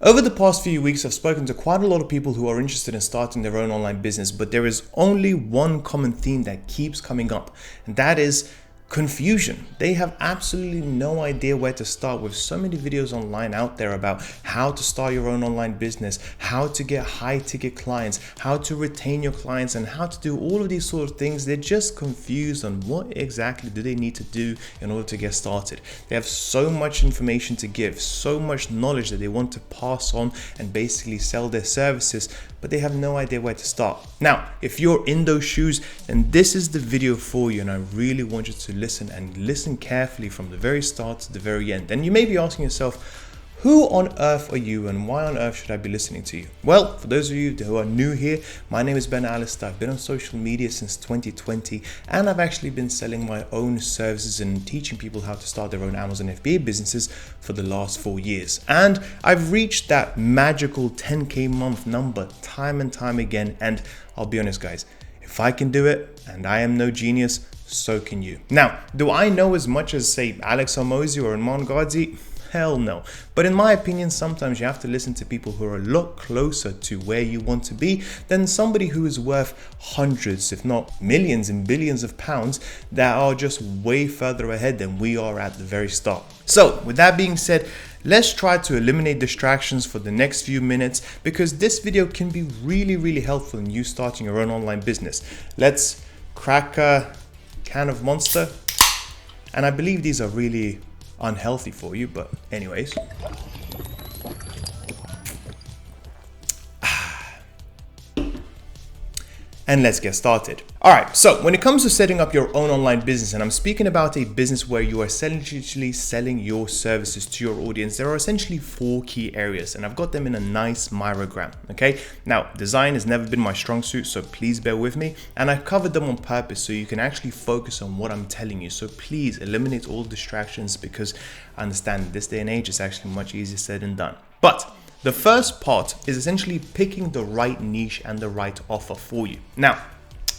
Over the past few weeks, I've spoken to quite a lot of people who are interested in starting their own online business, but there is only one common theme that keeps coming up, and that is confusion. They have absolutely no idea where to start, with so many videos online out there about how to start your own online business, how to get high ticket clients, how to retain your clients, and how to do all of these sort of things. They're just confused on what exactly do they need to do in order to get started. They have so much information to give, so much knowledge that they want to pass on and basically sell their services, but they have no idea where to start. Now, if you're in those shoes, then this is the video for you, and I really want you to listen carefully from the very start to the very end. And you may be asking yourself, who on earth are you and why on earth should I be listening to you? Well, for those of you who are new here, my name is Ben Alistair. I've been on social media since 2020, and I've actually been selling my own services and teaching people how to start their own Amazon FBA businesses for the last 4 years. And I've reached that magical 10K month number time and time again. And I'll be honest, guys, if I can do it, and I am no genius, so can you. Now, do I know as much as, say, Alex Hormozi or Iman Gadzhi? Hell no. But in my opinion, sometimes you have to listen to people who are a lot closer to where you want to be than somebody who is worth hundreds, if not millions and billions of pounds that are just way further ahead than we are at the very start. So with that being said, let's try to eliminate distractions for the next few minutes, because this video can be really helpful in you starting your own online business. Let's crack a can of Monster. And I believe these are really unhealthy for you, but anyways. And let's get started. All right, so when it comes to setting up your own online business, and I'm speaking about a business where you are essentially selling your services to your audience, there are essentially 4 key areas, and I've got them in a nice Myrogram, okay? Now, design has never been my strong suit, so please bear with me, and I've covered them on purpose so you can actually focus on what I'm telling you. So please eliminate all distractions, because I understand in this day and age, it's actually much easier said than done. But the first part is essentially picking the right niche and the right offer for you. Now,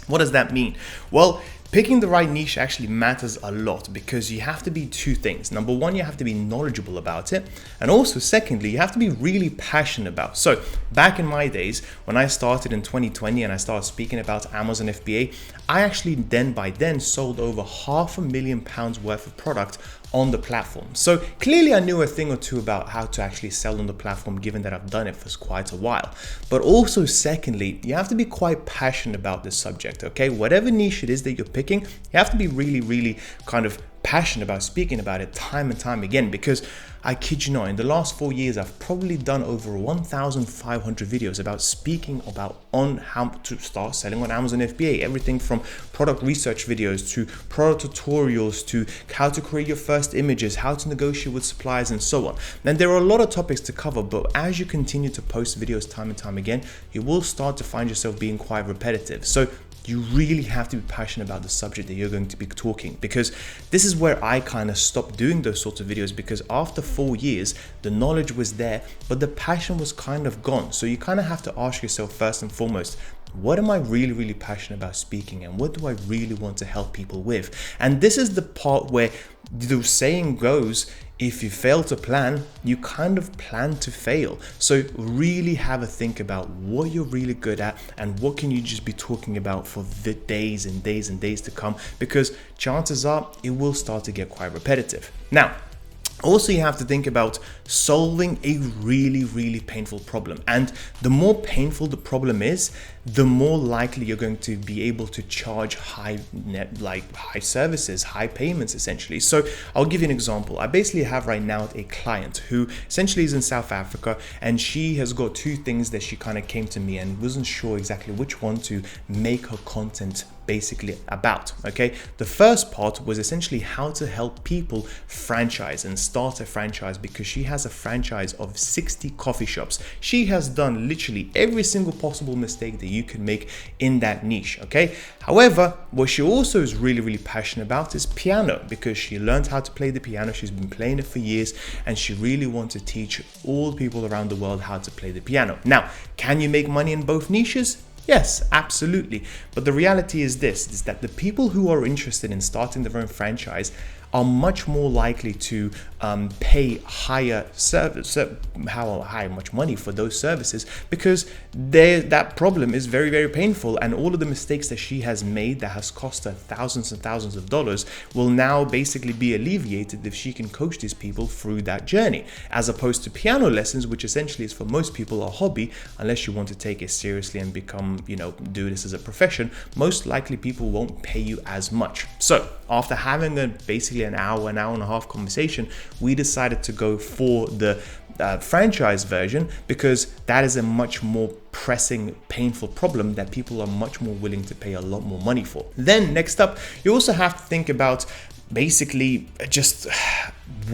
what does that mean? Well, picking the right niche actually matters a lot, because you have to be 2 things. Number 1, you have to be knowledgeable about it. And also, secondly, you have to be really passionate about it. So back in my days, when I started in 2020 and I started speaking about Amazon FBA, I actually by then sold over £500,000 worth of product on the platform. So clearly I knew a thing or two about how to actually sell on the platform, given that I've done it for quite a while. But also secondly, you have to be quite passionate about this subject, okay? Whatever niche it is that you're picking, you have to be really kind of passionate about speaking about it time and time again, because I kid you not, in the last 4 years, I've probably done over 1,500 videos about speaking about on how to start selling on Amazon FBA. Everything from product research videos to product tutorials to how to create your first images, how to negotiate with suppliers, and so on. And there are a lot of topics to cover, but as you continue to post videos time and time again, you will start to find yourself being quite repetitive. So you really have to be passionate about the subject that you're going to be talking, because this is where I kind of stopped doing those sorts of videos, because after 4 years, the knowledge was there, but the passion was kind of gone. So you kind of have to ask yourself first and foremost, what am I really passionate about speaking, and what do I really want to help people with? And this is the part where the saying goes, if you fail to plan, you kind of plan to fail. So really have a think about what you're really good at and what can you just be talking about for the days and days and days to come, because chances are it will start to get quite repetitive. Now, also, you have to think about solving a really painful problem. And the more painful the problem is, the more likely you're going to be able to charge high services, high payments essentially. So I'll give you an example. I basically have right now a client who essentially is in South Africa, and she has got 2 things that she kind of came to me and wasn't sure exactly which one to make her content basically about, okay? The first part was essentially how to help people franchise and start a franchise, because she has a franchise of 60 coffee shops. She has done literally every single possible mistake that you can make in that niche, okay? However, what she also is really passionate about is piano, because she learned how to play the piano. She's been playing it for years, and she really wants to teach all people around the world how to play the piano. Now, can you make money in both niches? Yes, absolutely. But the reality is this, is that the people who are interested in starting their own franchise are much more likely to pay higher how much money for those services, because that problem is very, very painful, and all of the mistakes that she has made that has cost her thousands and thousands of dollars will now basically be alleviated if she can coach these people through that journey, as opposed to piano lessons, which essentially is for most people a hobby. Unless you want to take it seriously and become, do this as a profession, most likely people won't pay you as much. So after having basically an hour and a half conversation, we decided to go for the franchise version, because that is a much more pressing, painful problem that people are much more willing to pay a lot more money for. Then next up, you also have to think about basically just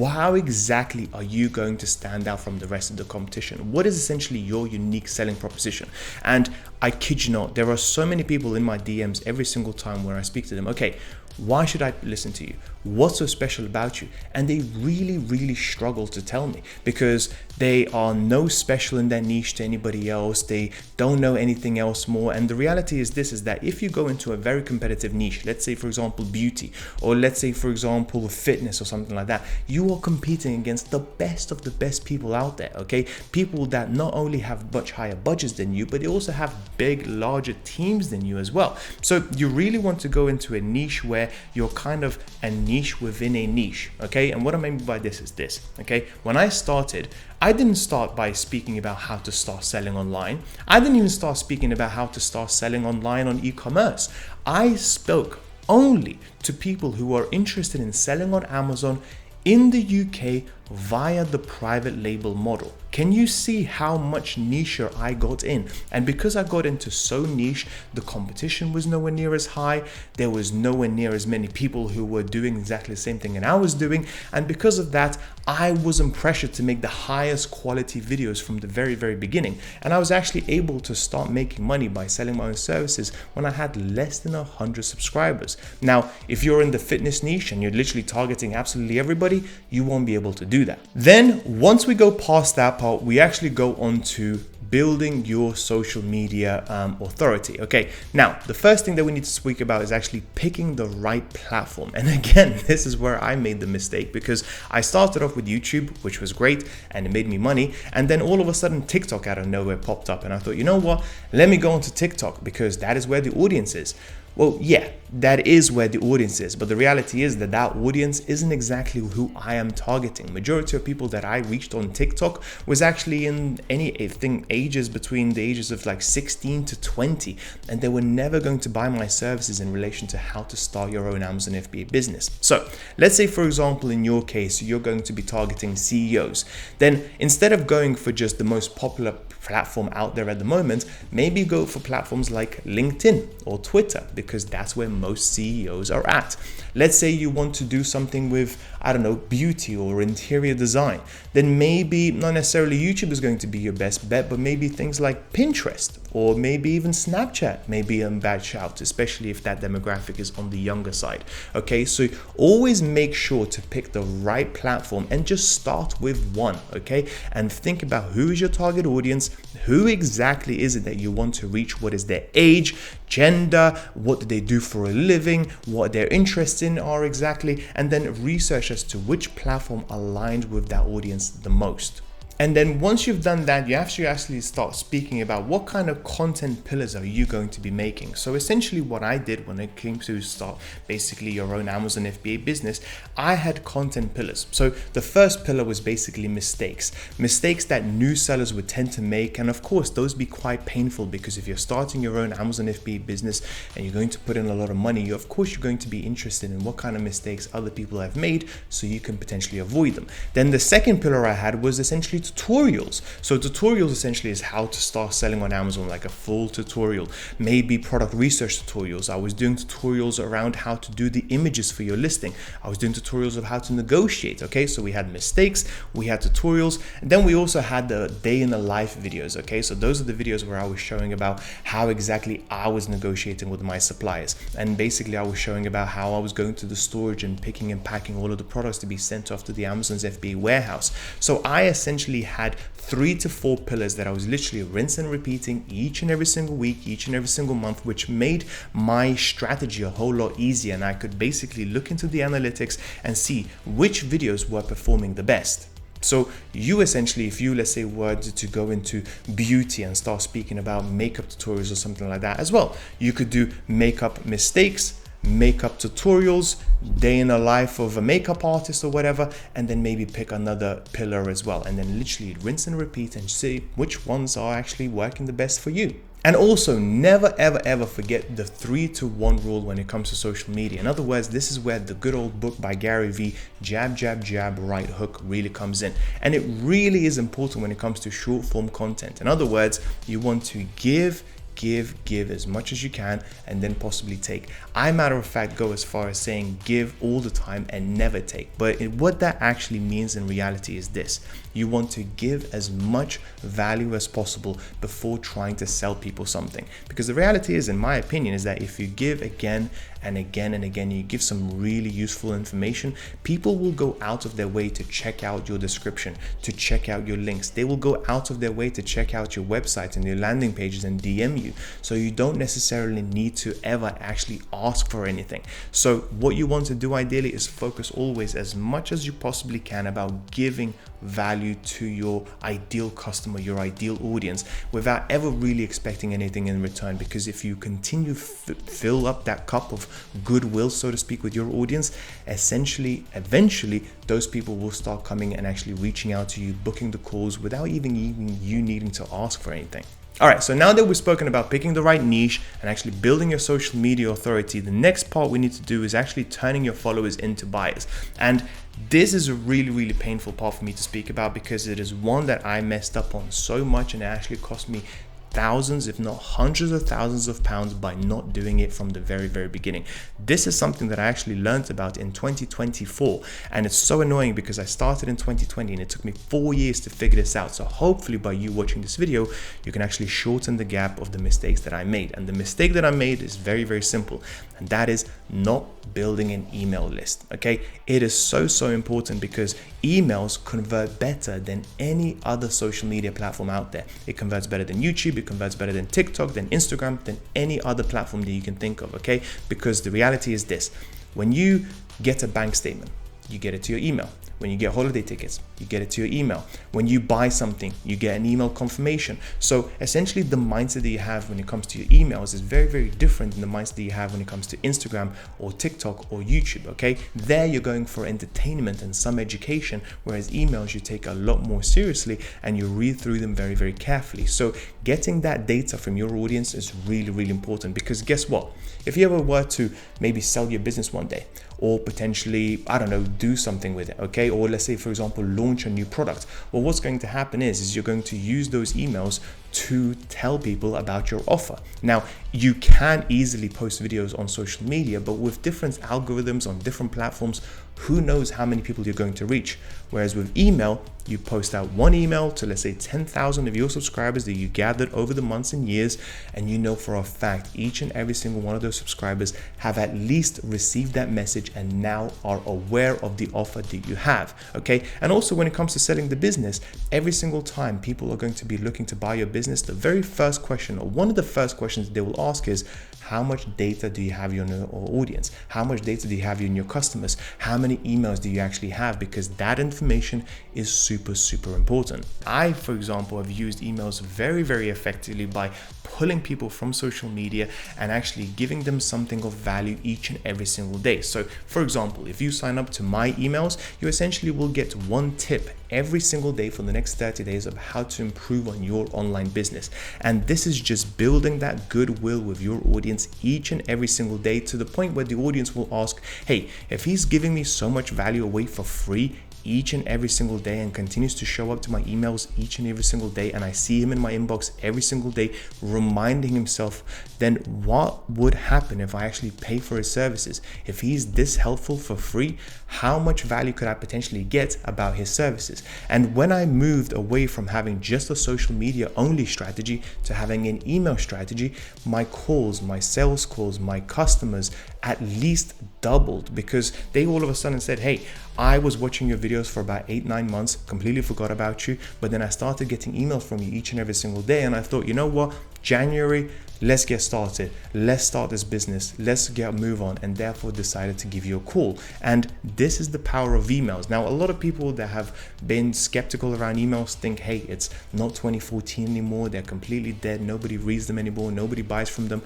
how exactly are you going to stand out from the rest of the competition? What is essentially your unique selling proposition? And I kid you not, there are so many people in my DMs every single time where I speak to them, okay, why should I listen to you? What's so special about you? And they really, really struggle to tell me, because they are no special in their niche to anybody else. They don't know anything else more. And the reality is this, is that if you go into a very competitive niche, let's say for example beauty, or let's say for example fitness or something like that, you are competing against the best of the best people out there, okay? People that not only have much higher budgets than you, but they also have big, larger teams than you as well. So you really want to go into a niche where you're kind of a niche within a niche, okay? And what I mean by this is this, okay? When I started, I didn't start by speaking about how to start selling online. I didn't even start speaking about how to start selling online on e-commerce. I spoke only to people who are interested in selling on Amazon in the UK via the private label model. Can you see how much nicher I got in? And because I got into so niche, the competition was nowhere near as high. There was nowhere near as many people who were doing exactly the same thing that I was doing. And because of that, I wasn't pressured to make the highest quality videos from the very, very beginning. And I was actually able to start making money by selling my own services when I had less than 100 subscribers. Now, if you're in the fitness niche and you're literally targeting absolutely everybody, you won't be able to do that. Then once we go past that part, we actually go on to building your social media authority. Okay, now the first thing that we need to speak about is actually picking the right platform. And again, this is where I made the mistake, because I started off with YouTube, which was great and it made me money, and then all of a sudden TikTok out of nowhere popped up, and I thought, you know what, let me go onto TikTok because that is where the audience is. Well, yeah, that is where the audience is, but the reality is that that audience isn't exactly who I am targeting. Majority of people that I reached on TikTok was actually in anything ages between the ages of like 16 to 20, and they were never going to buy my services in relation to how to start your own Amazon FBA business. So let's say, for example, in your case, you're going to be targeting CEOs. Then instead of going for just the most popular platform out there at the moment, maybe go for platforms like LinkedIn or Twitter, because that's where most CEOs are at. Let's say you want to do something with, I don't know, beauty or interior design, then maybe not necessarily YouTube is going to be your best bet, but maybe things like Pinterest or maybe even Snapchat may be a bad shout, especially if that demographic is on the younger side. Okay, so always make sure to pick the right platform and just start with one, okay? And think about who is your target audience, who exactly is it that you want to reach, what is their age, gender, what do they do for a living, what their interests in are exactly, and then research as to which platform aligned with that audience the most. And then once you've done that, you have to actually start speaking about what kind of content pillars are you going to be making. So essentially what I did when it came to start basically your own Amazon FBA business, I had content pillars. So the first pillar was basically mistakes that new sellers would tend to make. And of course, those be quite painful, because if you're starting your own Amazon FBA business and you're going to put in a lot of money, of course, you're going to be interested in what kind of mistakes other people have made so you can potentially avoid them. Then the second pillar I had was essentially tutorials. So tutorials essentially is how to start selling on Amazon, like a full tutorial, maybe product research tutorials. I was doing tutorials around how to do the images for your listing. I was doing tutorials of how to negotiate. Okay, so we had mistakes, we had tutorials, and then we also had the day in the life videos. Okay, so those are the videos where I was showing about how exactly I was negotiating with my suppliers, and basically I was showing about how I was going to the storage and picking and packing all of the products to be sent off to the Amazon's FBA warehouse. So I essentially literally had 3 to 4 pillars that I was literally rinsing and repeating each and every single week, each and every single month, which made my strategy a whole lot easier. And I could basically look into the analytics and see which videos were performing the best. So you essentially, if you, let's say, were to go into beauty and start speaking about makeup tutorials or something like that as well, you could do makeup mistakes, makeup tutorials, day in the life of a makeup artist or whatever, and then maybe pick another pillar as well, and then literally rinse and repeat and see which ones are actually working the best for you. And also, never ever ever forget the 3-to-1 rule when it comes to social media. In other words, this is where the good old book by Gary Vee, Jab, Jab, Jab, Right Hook, really comes in. And it really is important when it comes to short form content. In other words, you want to give as much as you can and then possibly take. I, matter of fact, go as far as saying give all the time and never take. But what that actually means in reality is this: you want to give as much value as possible before trying to sell people something. Because the reality is, in my opinion, is that if you give again and again and again, you give some really useful information, people will go out of their way to check out your description, to check out your links. They will go out of their way to check out your website and your landing pages and DM you. So you don't necessarily need to ever actually ask for anything. So what you want to do ideally is focus always as much as you possibly can about giving value to your ideal customer, your ideal audience, without ever really expecting anything in return. Because if you continue fill up that cup of goodwill, so to speak, with your audience, essentially eventually those people will start coming and actually reaching out to you, booking the calls without even you needing to ask for anything. All right, so now that we've spoken about picking the right niche and actually building your social media authority, the next part we need to do is actually turning your followers into buyers. And this is a really painful part for me to speak about, because it is one that I messed up on so much, and it actually cost me thousands, if not hundreds of thousands of pounds by not doing it from the very beginning. This is something that I actually learned about in 2024, and it's so annoying because I started in 2020 and it took me 4 years to figure this out. So hopefully by you watching this video, you can actually shorten the gap of the mistakes that I made. And the mistake that I made is very simple, and that is not building an email list. Okay, it is so important, because emails convert better than any other social media platform out there. It converts better than YouTube, it converts better than TikTok, than Instagram, than any other platform that you can think of. Okay, because the reality is this: when you get a bank statement, you get it to your email. When you get holiday tickets, you get it to your email. When you buy something, you get an email confirmation. So essentially the mindset that you have when it comes to your emails is very different than the mindset that you have when it comes to Instagram or TikTok or YouTube, okay? There you're going for entertainment and some education, whereas emails you take a lot more seriously and you read through them very carefully. So getting that data from your audience is really important, because guess what? If you ever were to maybe sell your business one day, or potentially, I don't know, do something with it, okay? Or let's say, for example, launch a new product. Well, what's going to happen is you're going to use those emails to tell people about your offer. Now, you can easily post videos on social media, but with different algorithms on different platforms, who knows how many people you're going to reach. Whereas with email, you post out one email to, let's say, 10,000 of your subscribers that you gathered over the months and years, and you know for a fact each and every single one of those subscribers have at least received that message and now are aware of the offer that you have, okay? And also when it comes to selling the business, every single time people are going to be looking to buy your business, the very first question, or one of the first questions they will ask is, how much data do you have in your audience? How much data do you have in your customers? How many emails do you actually have? Because that information is super important. I, for example, have used emails very effectively by pulling people from social media and actually giving them something of value each and every single day. So for example, if you sign up to my emails, you essentially will get one tip every single day for the next 30 days of how to improve on your online business. And this is just building that goodwill with your audience each and every single day, to the point where the audience will ask, hey, if he's giving me so much value away for free each and every single day and continues to show up to my emails each and every single day, and I see him in my inbox every single day reminding himself, then what would happen if I actually pay for his services? If he's this helpful for free, how much value could I potentially get about his services? And when I moved away from having just a social media only strategy to having an email strategy, my calls, my sales calls, my customers at least doubled, because they all of a sudden said, hey, I was watching your videos for about 8-9 months, completely forgot about you, but then I started getting emails from you each and every single day, and I thought, you know what, January, let's get started, let's start this business, let's get a move on, and therefore decided to give you a call. And this is the power of emails. Now, a lot of people that have been skeptical around emails think, hey, it's not 2014 anymore, they're completely dead, nobody reads them anymore, nobody buys from them.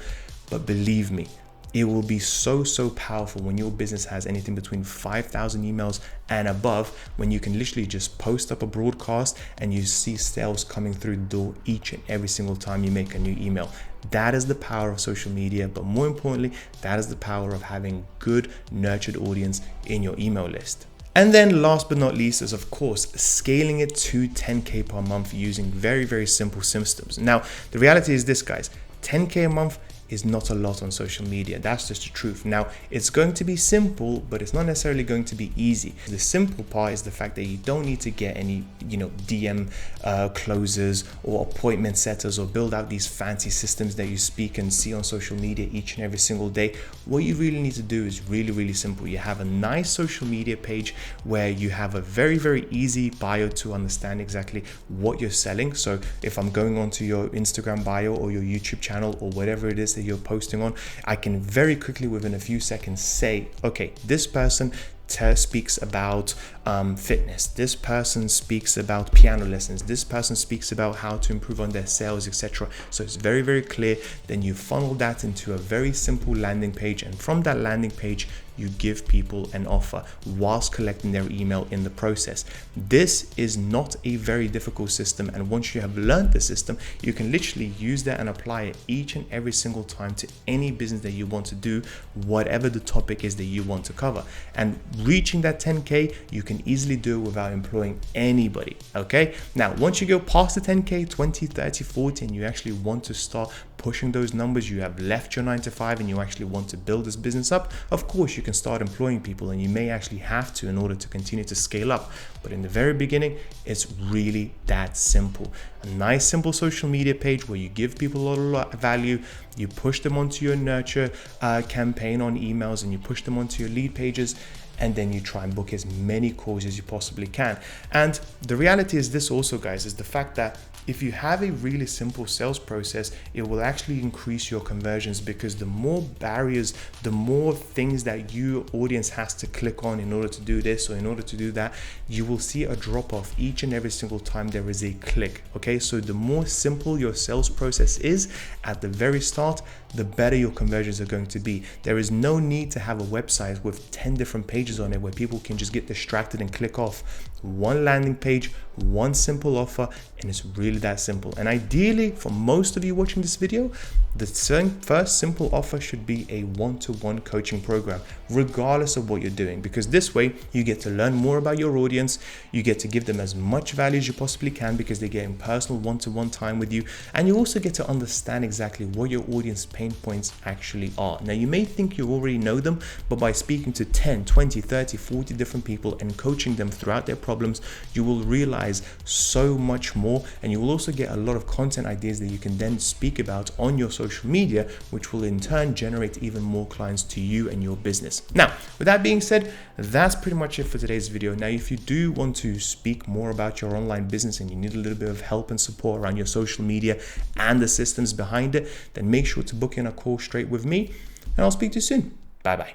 But believe me, it will be so powerful when your business has anything between 5,000 emails and above, when you can literally just post up a broadcast and you see sales coming through the door each and every single time you make a new email. That is the power of social media, but more importantly, that is the power of having good nurtured audience in your email list. And then last but not least is, of course, scaling it to 10K per month using very simple systems. Now, the reality is this, guys, 10K a month is not a lot on social media. That's just the truth. Now, it's going to be simple, but it's not necessarily going to be easy. The simple part is the fact that you don't need to get any, DM closers or appointment setters or build out these fancy systems that you speak and see on social media each and every single day. What you really need to do is really simple. You have a nice social media page where you have a very easy bio to understand exactly what you're selling. So if I'm going onto your Instagram bio or your YouTube channel or whatever it is that you're posting on, I can very quickly within a few seconds say, okay, this person speaks about fitness, this person speaks about piano lessons, this person speaks about how to improve on their sales, etc. So it's very clear. Then you funnel that into a very simple landing page, and from that landing page you give people an offer whilst collecting their email in the process. This is not a very difficult system, and once you have learned the system, you can literally use that and apply it each and every single time to any business that you want to do, whatever the topic is that you want to cover. And reaching that 10K, you can easily do it without employing anybody. Okay, now once you go past the 10K, 20, 30, 40, and you actually want to start pushing those numbers, you have left your 9-to-5 and you actually want to build this business up, of course you can start employing people, and you may actually have to in order to continue to scale up. But in the very beginning, it's really that simple. A nice simple social media page where you give people a lot of value, you push them onto your nurture campaign on emails, and you push them onto your lead pages, and then you try and book as many calls as you possibly can. And the reality is this also, guys, is the fact that if you have a really simple sales process, it will actually increase your conversions, because the more barriers, the more things that your audience has to click on in order to do this or in order to do that, you will see a drop off each and every single time there is a click. Okay, so the more simple your sales process is at the very start, the better your conversions are going to be. There is no need to have a website with 10 different pages on it where people can just get distracted and click off. One landing page, one simple offer, and it's really that simple. And ideally, for most of you watching this video, the first simple offer should be a one-to-one coaching program, regardless of what you're doing, because this way you get to learn more about your audience, you get to give them as much value as you possibly can because they're getting personal one-to-one time with you, and you also get to understand exactly what your audience pain points actually are. Now, you may think you already know them, but by speaking to 10, 20, 30, 40 different people and coaching them throughout their problems, you will realize so much more, and you will also get a lot of content ideas that you can then speak about on your social media, which will in turn generate even more clients to you and your business. Now, with that being said, that's pretty much it for today's video. Now, if you do want to speak more about your online business and you need a little bit of help and support around your social media and the systems behind it, then make sure to book in a call straight with me, and I'll speak to you soon. Bye bye.